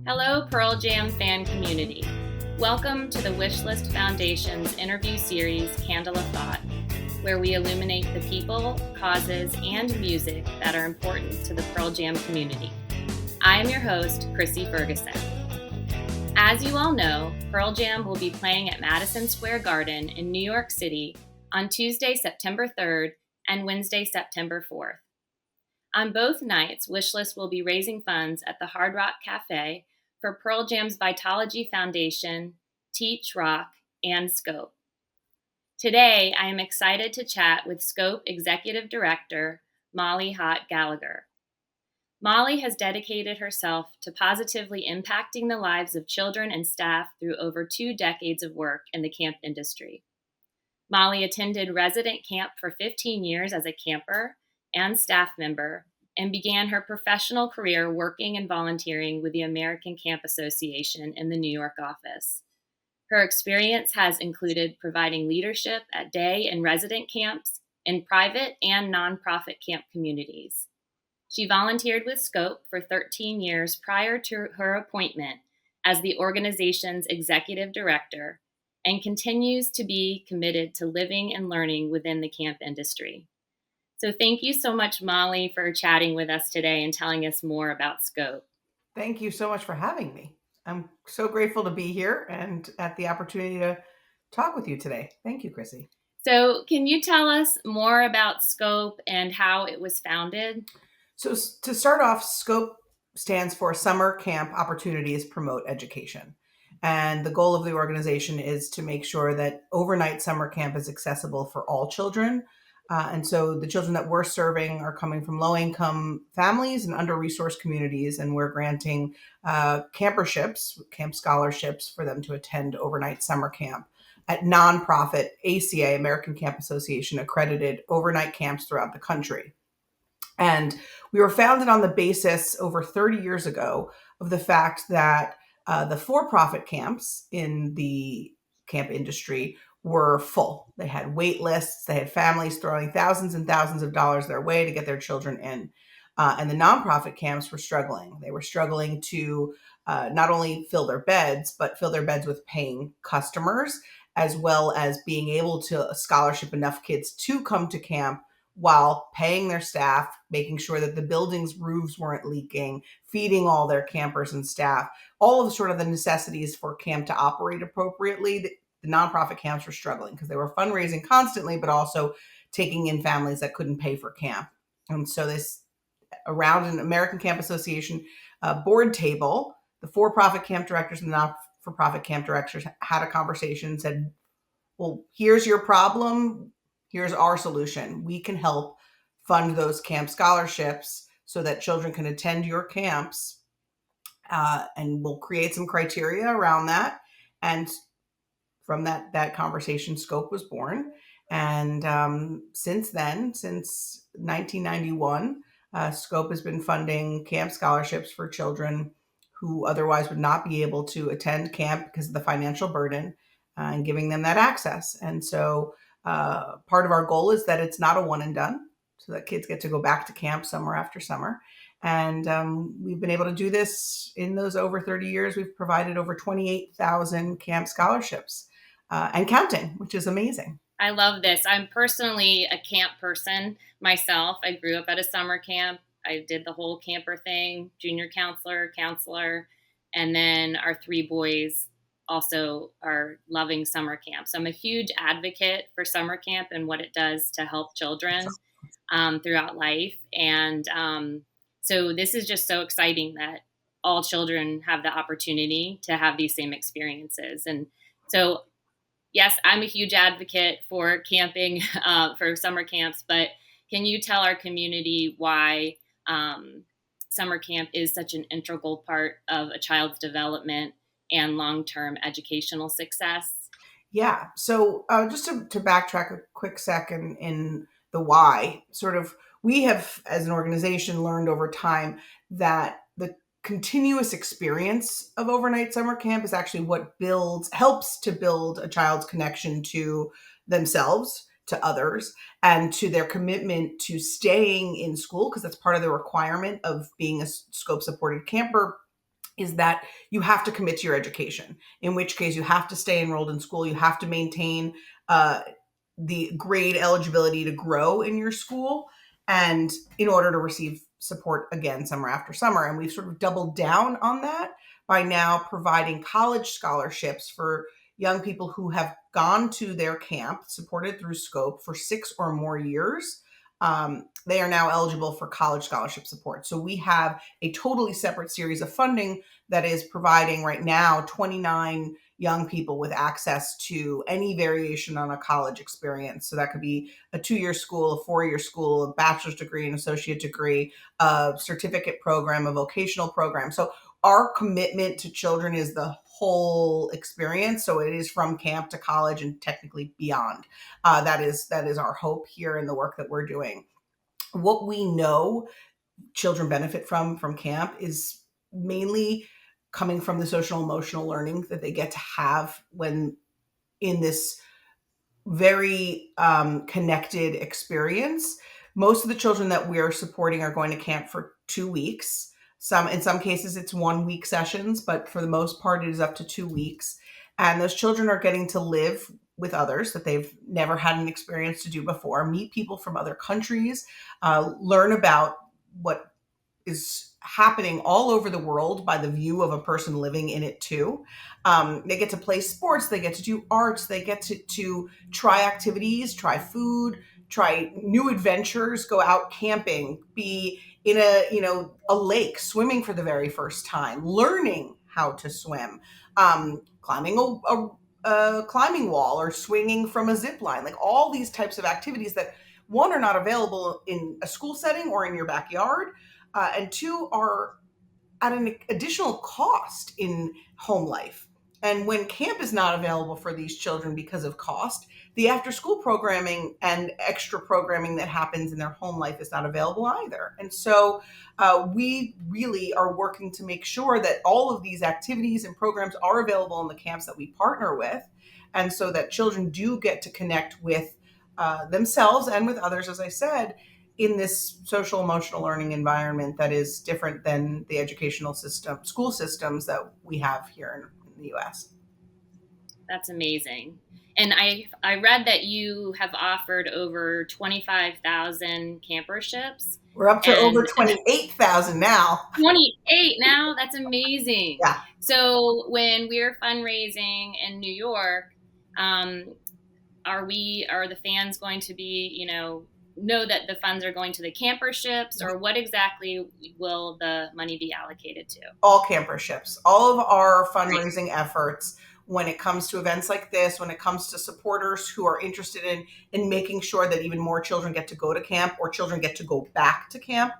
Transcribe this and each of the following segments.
Hello, Pearl Jam fan community. Welcome to the Wishlist Foundation's interview series, Candle of Thought, where we illuminate the people, causes, and music that are important to the Pearl Jam community. I am your host, Chrissy Ferguson. As you all know, Pearl Jam will be playing at Madison Square Garden in New York City on Tuesday, September 3rd and Wednesday, September 4th. On both nights, Wishlist will be raising funds at the Hard Rock Cafe for Pearl Jam's Vitalogy Foundation, Teach Rock, and Scope. Today, I am excited to chat with Scope Executive Director, Molly Hott Gallagher. Molly has dedicated herself to positively impacting the lives of children and staff through over 2 decades of work in the camp industry. Molly attended resident camp for 15 years as a camper and staff member, and began her professional career working and volunteering with the American Camp Association in the New York office. Her experience has included providing leadership at day and resident camps in private and nonprofit camp communities. She volunteered with Scope for 13 years prior to her appointment as the organization's executive director, and continues to be committed to living and learning within the camp industry. So thank you so much, Molly, for chatting with us today and telling us more about Scope. Thank you so much for having me. I'm so grateful to be here and at the opportunity to talk with you today. Thank you, Chrissy. So can you tell us more about Scope and how it was founded? So to start off, Scope stands for Summer Camp Opportunities Promote Education. And the goal of the organization is to make sure that overnight summer camp is accessible for all children. And so the children that we're serving are coming from low-income families and under-resourced communities, and we're granting camperships, camp scholarships for them to attend overnight summer camp at nonprofit ACA, American Camp Association, accredited overnight camps throughout the country. And we were founded on the basis over 30 years ago of the fact that the for-profit camps in the camp industry were full. They had wait lists. They had families throwing thousands and thousands of dollars their way to get their children in. And the nonprofit camps were struggling. They were struggling to not only fill their beds, but fill their beds with paying customers, as well as being able to scholarship enough kids to come to camp while paying their staff, making sure that the building's roofs weren't leaking, feeding all their campers and staff, all of the necessities for camp to operate appropriately. The nonprofit camps were struggling because they were fundraising constantly, but also taking in families that couldn't pay for camp. And so this, around an American Camp Association board table, the for-profit camp directors and the not-for-profit camp directors had a conversation and said, well, here's your problem. Here's our solution. We can help fund those camp scholarships so that children can attend your camps, and we'll create some criteria around that. And from that conversation, Scope was born. And since then, since 1991, Scope has been funding camp scholarships for children who otherwise would not be able to attend camp because of the financial burden, and giving them that access. And so part of our goal is that it's not a one and done, so that kids get to go back to camp summer after summer. And we've been able to do this in those over 30 years. We've provided over 28,000 camp scholarships and counting, which is amazing. I love this. I'm personally a camp person myself. I grew up at a summer camp. I did the whole camper thing, junior counselor, and then our 3 boys also are loving summer camp. So I'm a huge advocate for summer camp and what it does to help children throughout life. And so this is just so exciting that all children have the opportunity to have these same experiences. And so, yes, I'm a huge advocate for camping, for summer camps, but can you tell our community why summer camp is such an integral part of a child's development and long-term educational success? Yeah. So just to backtrack a quick second in the why, we have, as an organization, learned over time that the continuous experience of overnight summer camp is actually what helps to build a child's connection to themselves, to others, and to their commitment to staying in school, because that's part of the requirement of being a Scope supported camper, is that you have to commit to your education, in which case you have to stay enrolled in school. You have to maintain the grade eligibility to grow in your school, and in order to receive support again summer after summer. And we've sort of doubled down on that by now providing college scholarships for young people who have gone to their camp supported through Scope for 6 or more years. They are now eligible for college scholarship support. So we have a totally separate series of funding that is providing right now 29 young people with access to any variation on a college experience. So that could be a 2-year school, a 4-year school, a bachelor's degree, an associate degree, a certificate program, a vocational program. So our commitment to children is the whole experience. So it is from camp to college and technically beyond. That is our hope here in the work that we're doing. What we know children benefit from camp is mainly coming from the social emotional learning that they get to have when in this very connected experience. Most of the children that we're supporting are going to camp for 2 weeks. In some cases it's 1 week sessions, but for the most part it is up to 2 weeks. And those children are getting to live with others that they've never had an experience to do before, meet people from other countries, learn about what is happening all over the world by the view of a person living in it too. They get to play sports, they get to do arts, they get to try activities, try food, try new adventures, go out camping, be in a lake swimming for the very first time, learning how to swim, climbing a climbing wall or swinging from a zip line, like all these types of activities that, one, are not available in a school setting or in your backyard, and two, are at an additional cost in home life. And when camp is not available for these children because of cost, the after school programming and extra programming that happens in their home life is not available either. And so we really are working to make sure that all of these activities and programs are available in the camps that we partner with, and so that children do get to connect with themselves and with others, as I said, in this social emotional learning environment that is different than the educational system, school systems that we have here in the US. That's amazing. And I read that you have offered over 25,000 camperships. We're up to over 28,000 now. 28 now? That's amazing. Yeah. So when we're fundraising in New York, are the fans going to be, know that the funds are going to the camperships, or what exactly will the money be allocated to? All camperships. All of our fundraising efforts, when it comes to events like this, when it comes to supporters who are interested in making sure that even more children get to go to camp or children get to go back to camp,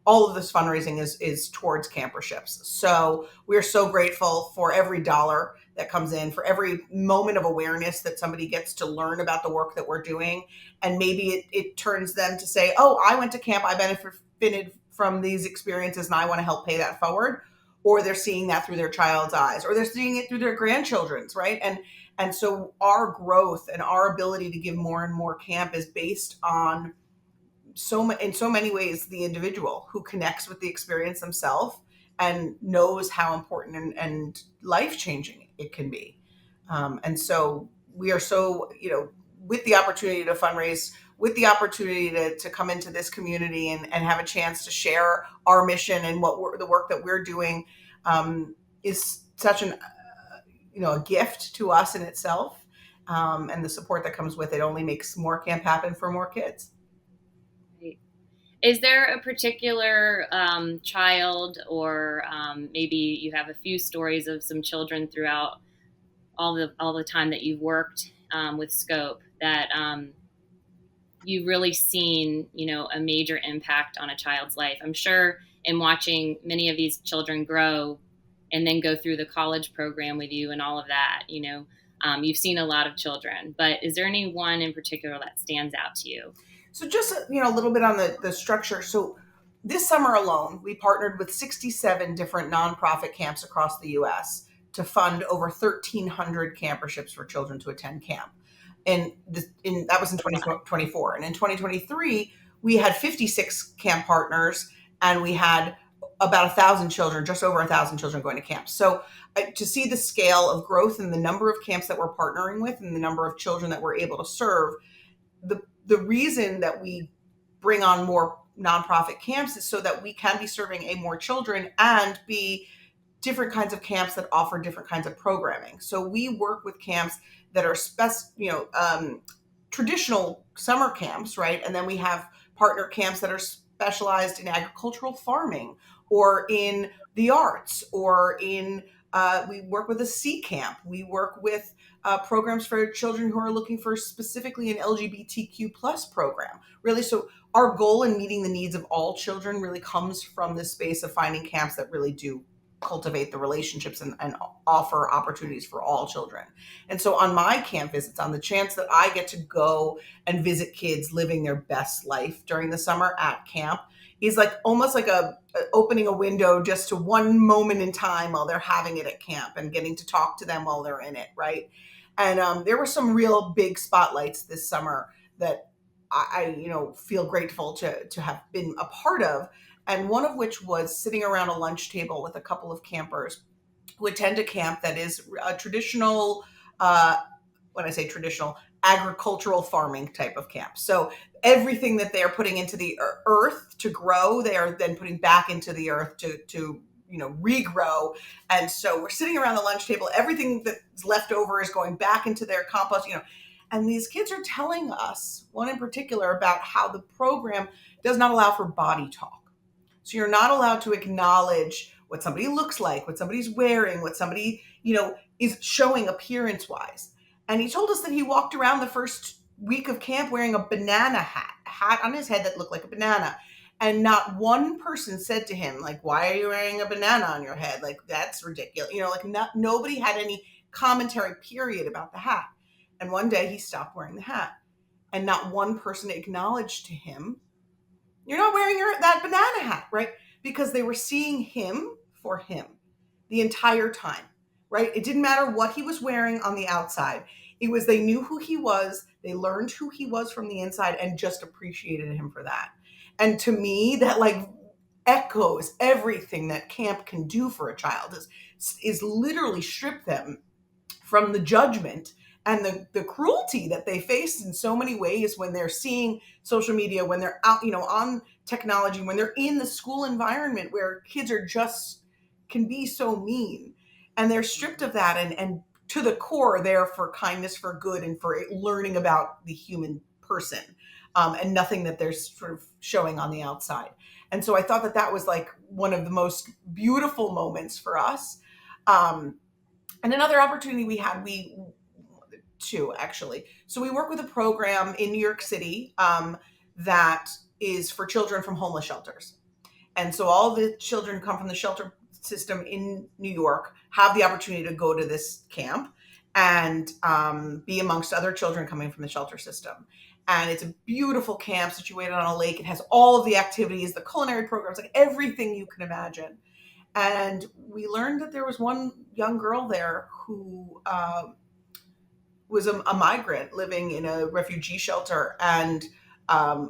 all of this fundraising is towards camperships. So we're so grateful for every dollar that comes in, for every moment of awareness that somebody gets to learn about the work that we're doing. And maybe it turns them to say, oh, I went to camp, I benefited from these experiences, and I want to help pay that forward. Or they're seeing that through their child's eyes, or they're seeing it through their grandchildren's, right? And so our growth and our ability to give more and more camp is based on in so many ways the individual who connects with the experience themselves and knows how important and life-changing it can be. And so we are so, with the opportunity to fundraise, with the opportunity to come into this community and have a chance to share our mission and the work that we're doing, is such a gift to us in itself. And the support that comes with it only makes more camp happen for more kids. Is there a particular child, or maybe you have a few stories of some children throughout all the time that you've worked with Scope that you've really seen, a major impact on a child's life? I'm sure in watching many of these children grow and then go through the college program with you and all of that, you've seen a lot of children. But is there any one in particular that stands out to you? So just, a little bit on the structure. So this summer alone, we partnered with 67 different nonprofit camps across the U.S. to fund over 1,300 camperships for children to attend camp. And that was in 2024. And in 2023, we had 56 camp partners, and we had about 1,000 children, just over 1,000 children going to camps. So to see the scale of growth and the number of camps that we're partnering with and the number of children that we're able to serve, the reason that we bring on more nonprofit camps is so that we can be serving A, more children, and B, different kinds of camps that offer different kinds of programming. So we work with camps that are traditional summer camps, right? And then we have partner camps that are specialized in agricultural farming or in the arts or in we work with a C camp. We work with programs for children who are looking for specifically an LGBTQ plus program. Really, so our goal in meeting the needs of all children really comes from this space of finding camps that really do cultivate the relationships and offer opportunities for all children. And so on my camp visits, on the chance that I get to go and visit kids living their best life during the summer at camp, is like almost like opening a window just to one moment in time while they're having it at camp and getting to talk to them while they're in it, right? And there were some real big spotlights this summer that I feel grateful to have been a part of. And one of which was sitting around a lunch table with a couple of campers who attend a camp that is a traditional, when I say traditional, agricultural farming type of camp. So everything that they are putting into the earth to grow, they are then putting back into the earth to regrow. And so we're sitting around the lunch table. Everything that's left over is going back into their compost, And these kids are telling us, one in particular, about how the program does not allow for body talk. So you're not allowed to acknowledge what somebody looks like, what somebody's wearing, what somebody, is showing appearance-wise. And he told us that he walked around the first week of camp wearing a banana hat on his head that looked like a banana. And not one person said to him, like, why are you wearing a banana on your head? Like, that's ridiculous. Nobody had any commentary, period, about the hat. And one day he stopped wearing the hat. And not one person acknowledged to him, you're not wearing that banana hat, right? Because they were seeing him for him the entire time, right? It didn't matter what he was wearing on the outside. It was, they knew who he was. They learned who he was from the inside and just appreciated him for that. And to me, that echoes everything that camp can do for a child, is literally strip them from the judgment and the cruelty that they face in so many ways when they're seeing social media, when they're out, on technology, when they're in the school environment where kids can be so mean, and they're stripped of that and to the core there for kindness, for good, and for learning about the human person, and nothing that they're sort of showing on the outside. And so I thought that was like one of the most beautiful moments for us. And another opportunity we had, two actually. So we work with a program in New York City that is for children from homeless shelters. And so all the children who come from the shelter system in New York have the opportunity to go to this camp and be amongst other children coming from the shelter system. And it's a beautiful camp situated on a lake. It has all of the activities, the culinary programs, like everything you can imagine. And we learned that there was one young girl there who was a migrant living in a refugee shelter and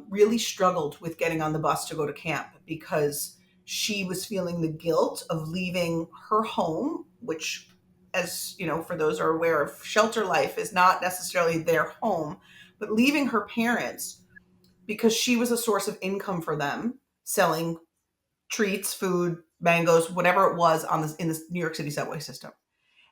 really struggled with getting on the bus to go to camp because she was feeling the guilt of leaving her home, which, as for those who are aware of shelter life, is not necessarily their home, but leaving her parents because she was a source of income for them, selling treats, food, mangoes, whatever it was in the New York City subway system.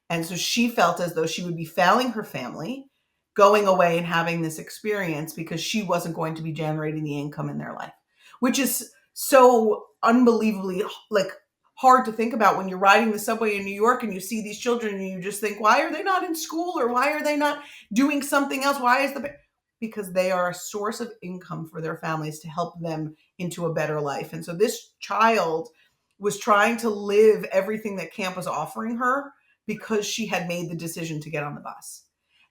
And so she felt as though she would be failing her family, going away and having this experience because she wasn't going to be generating the income in their life, which is so unbelievably hard to think about when you're riding the subway in New York and you see these children and you just think, why are they not in school, or why are they not doing something else? Because they are a source of income for their families to help them into a better life. And so this child was trying to live everything that camp was offering her because she had made the decision to get on the bus.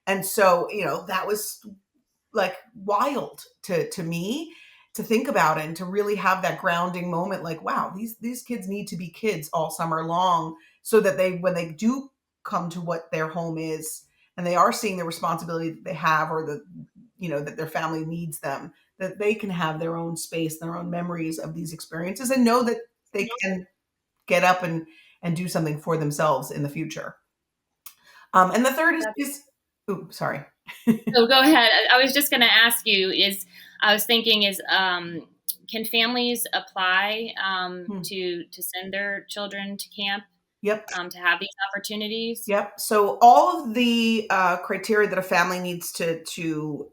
And so, that was like wild to me to think about it and to really have that grounding moment. Like, wow, these kids need to be kids all summer long so that when they do come to what their home is and they are seeing the responsibility that they have, or that their family needs them, that they can have their own space, their own memories of these experiences and know that they can get up and do something for themselves in the future. And the third is sorry. So go ahead. I was just going to ask you I was thinking can families apply to send their children to camp? Yep. To have these opportunities? Yep. So all of the criteria that a family needs to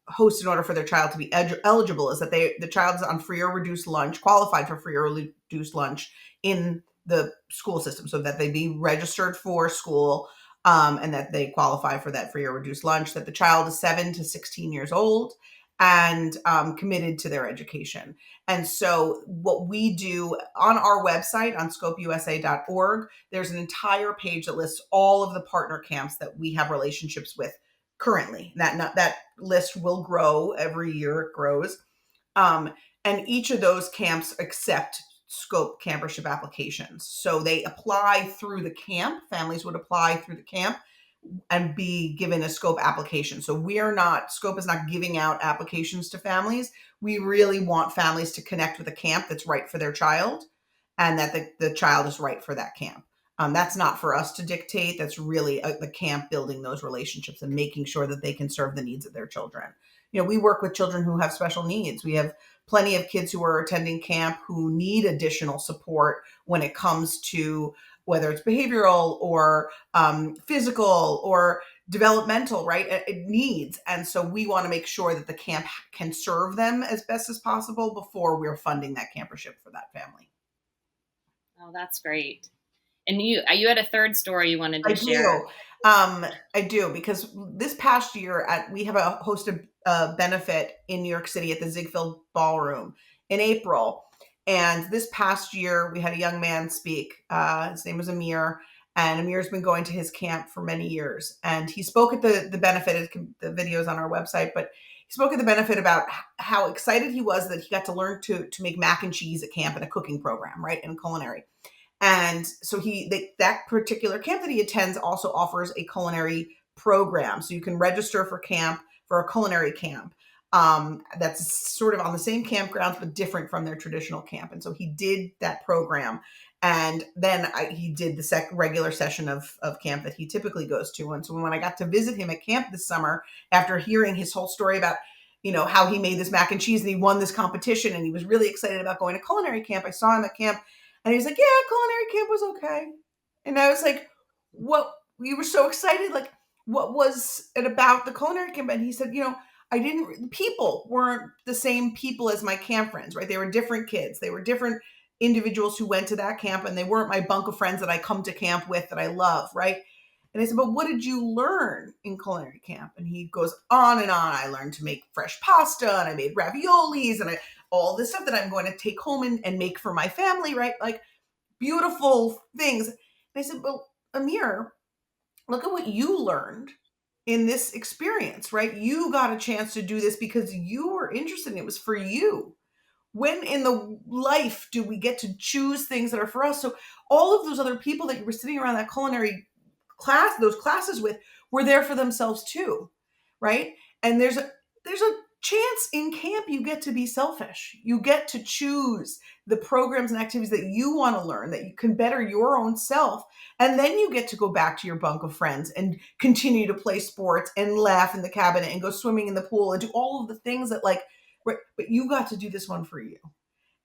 host in order for their child to be eligible is that the child is on free or reduced lunch, qualified for free or reduced lunch in the school system, so that they be registered for school, and that they qualify for that free or reduced lunch, that the child is 7 to 16 years old and committed to their education. And so what we do on our website, on scopeusa.org, there's an entire page that lists all of the partner camps that we have relationships with currently. That list will grow every year. It grows. And each of those camps accept Scope campership applications. So they apply through the camp. Families would apply through the camp and be given a Scope application. So Scope is not giving out applications to families. We really want families to connect with a camp that's right for their child, and that the child is right for that camp. That's not for us to dictate. That's really the camp building those relationships and making sure that they can serve the needs of their children. We work with children who have special needs. We have plenty of kids who are attending camp who need additional support when it comes to whether it's behavioral or physical or developmental, right? Needs. And so we want to make sure that the camp can serve them as best as possible before we're funding that campership for that family. Oh, that's great. And you had a third story you wanted to share. I do, because this past year we have hosted a benefit in New York City at the Ziegfeld Ballroom in April. And this past year we had a young man speak. His name was Amir, and Amir's been going to his camp for many years. And he spoke at the benefit. The video's on our website, but he spoke at the benefit about how excited he was that he got to learn to make mac and cheese at camp in a cooking program, right, in culinary. And so that particular camp that he attends also offers a culinary program. So you can register for a culinary camp. That's sort of on the same campgrounds, but different from their traditional camp. And so he did that program. And then he did the regular session of camp that he typically goes to. And so when I got to visit him at camp this summer, after hearing his whole story about, how he made this mac and cheese and he won this competition and he was really excited about going to culinary camp, I saw him at camp. And he was like, yeah, culinary camp was okay. And I was like, what? We were so excited. Like, what was it about the culinary camp? And he said, people weren't the same people as my camp friends, right? They were different kids. They were different individuals who went to that camp, and they weren't my bunk of friends that I come to camp with that I love, right? And I said, but what did you learn in culinary camp? And he goes on and on. I learned to make fresh pasta, and I made raviolis, and all this stuff that I'm going to take home and make for my family, right? Like beautiful things. And I said, well, Amir, look at what you learned in this experience, right? You got a chance to do this because you were interested in it. It was for you. When in the life do we get to choose things that are for us? So all of those other people that you were sitting around that culinary class, those classes with, were there for themselves too, right? And there's a chance in camp you get to be selfish. You get to choose the programs and activities that you want to learn, that you can better your own self. And then you get to go back to your bunk of friends and continue to play sports and laugh in the cabinet and go swimming in the pool and do all of the things that but you got to do this one for you.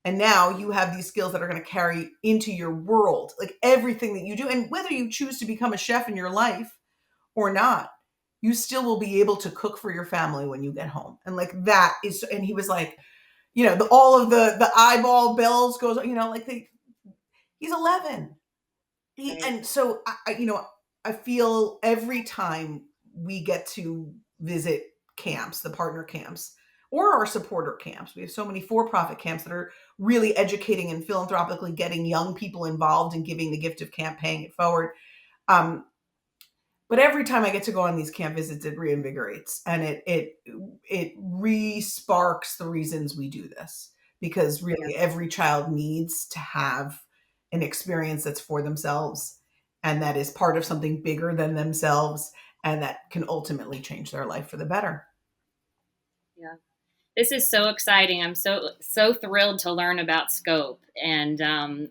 And now you have these skills that are going to carry into your world, like everything that you do. And whether you choose to become a chef in your life or not, you still will be able to cook for your family when you get home. And that is, and he was like, all of the eyeball bells goes, he's 11. Right. And so I feel every time we get to visit camps, the partner camps or our supporter camps, we have so many for-profit camps that are really educating and philanthropically getting young people involved in giving the gift of camp, paying it forward. But every time I get to go on these camp visits, it reinvigorates and it re-sparks the reasons we do this, because really every child needs to have an experience that's for themselves and that is part of something bigger than themselves and that can ultimately change their life for the better. Yeah. This is so exciting. I'm so thrilled to learn about Scope, and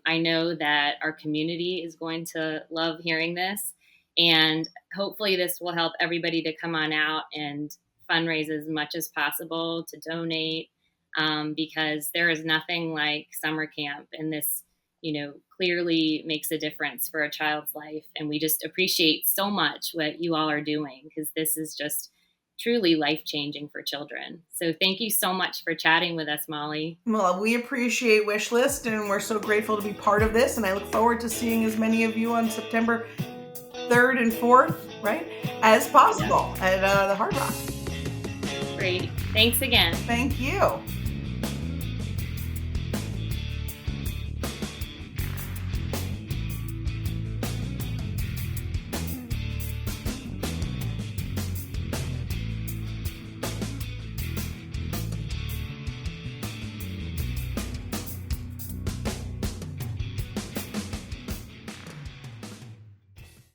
I know that our community is going to love hearing this. And hopefully, this will help everybody to come on out and fundraise as much as possible to donate, because there is nothing like summer camp, and this, clearly makes a difference for a child's life. And we just appreciate so much what you all are doing, because this is just truly life-changing for children. So thank you so much for chatting with us, Molly. Well, we appreciate Wishlist, and we're so grateful to be part of this, and I look forward to seeing as many of you on September 3rd and 4th, right, as possible at the Hard Rock. Great. Thanks again. Thank you.